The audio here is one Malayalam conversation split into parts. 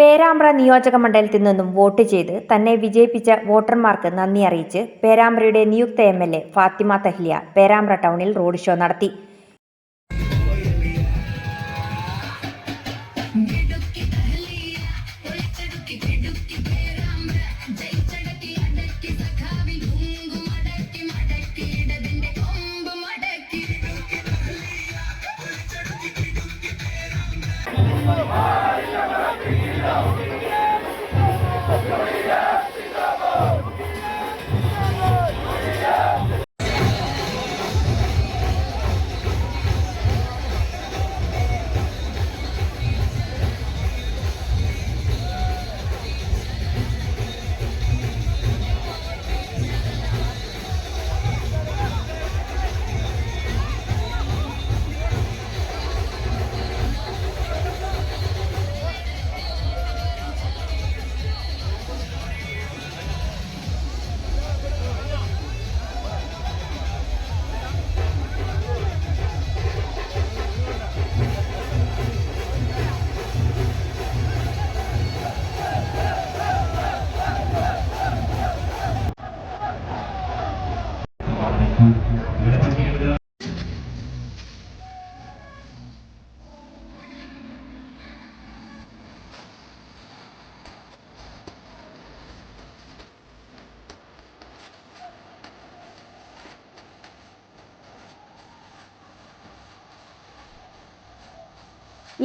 പേരാമ്പ്ര നിയോജക മണ്ഡലത്തിൽ നിന്നും വോട്ട് ചെയ്ത് തന്നെ വിജയിപ്പിച്ച വോട്ടർമാർക്ക് നന്ദി അറിയിച്ച് പേരാമ്പ്രയുടെ നിയുക്ത എംഎൽഎ ഫാത്തിമ തഹ്ലിയ പേരാമ്പ്ര ടൗണിൽ റോഡ് ഷോ നടത്തി.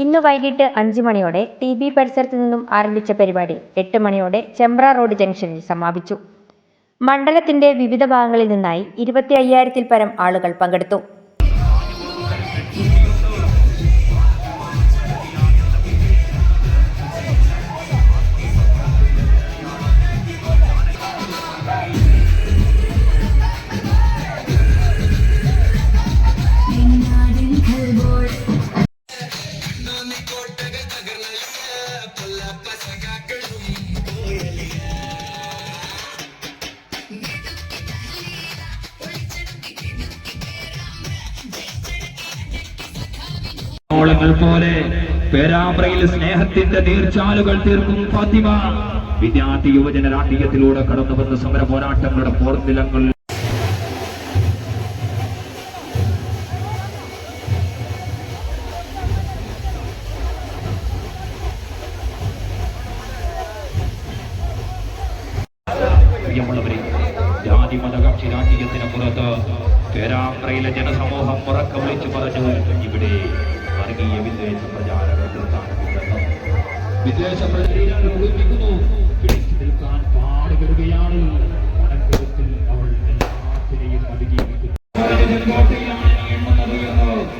ഇന്ന് വൈകിട്ട് 5 മണിയോടെ TB പരിസരത്ത് നിന്നും ആരംഭിച്ച പരിപാടി 8 മണിയോടെ ചെമ്പ്ര റോഡ് ജംഗ്ഷനിൽ സമാപിച്ചു. മണ്ഡലത്തിന്റെ വിവിധ ഭാഗങ്ങളിൽ നിന്നായി 25,000-ൽ പരം ആളുകൾ പങ്കെടുത്തു. പോലെ പേരാമ്പ്രയിൽ സ്നേഹത്തിന്റെ നീർച്ചാലുകൾ തീർക്കും ഫാത്തിമ. വിദ്യാർത്ഥി യുവജന രാഷ്ട്രീയത്തിലൂടെ കടന്നു വന്ന സമര പോരാട്ടങ്ങളുടെ പോർനിലങ്ങൾ പ്രിയമുള്ളവരെ, ജാതി മതകക്ഷി രാഷ്ട്രീയത്തിന് പുറത്ത് പേരാമ്പ്രയിലെ ജനസമൂഹം ഉറക്കം വിളിച്ചു പറഞ്ഞു, ഇവിടെ വർഗീയ വിദ്വേഷ പ്രചാരങ്ങൾ വിദ്വേഷ പ്രചാരങ്ങൾ ഉപയോഗിക്കുന്നു. പിടിച്ചു നിൽക്കാൻ പാടുപെടുകയാണ്. മണക്കരത്തിൽ അവൾ എല്ലാത്തിനെയും അതിജീവിക്കുന്നു.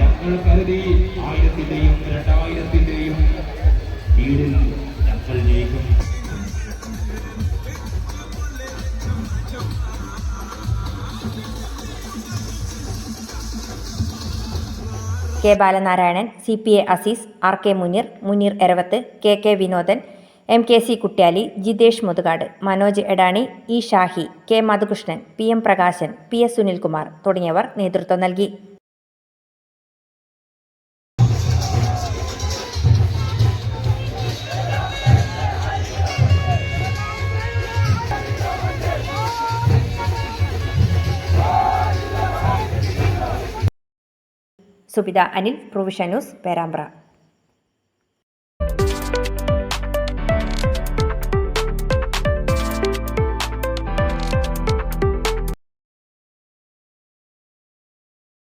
ഞങ്ങൾ കരുതി 1000-ന്റെയും 2000-ന്റെയും വീടിൽ ഞങ്ങൾ ജയിക്കും. K Balanarayanan, CPA Azeez, RK Muneer Eravath, KK Vinodan, MKC Kuttyali, Jithesh Muthukad, Manoj Edani, E Shahi, K Madhukrishnan, PM Prakashan, PS Sunilkumar തുടങ്ങിയവർ നേതൃത്വം നൽകി. Subitha Anil, provision news, Perambra.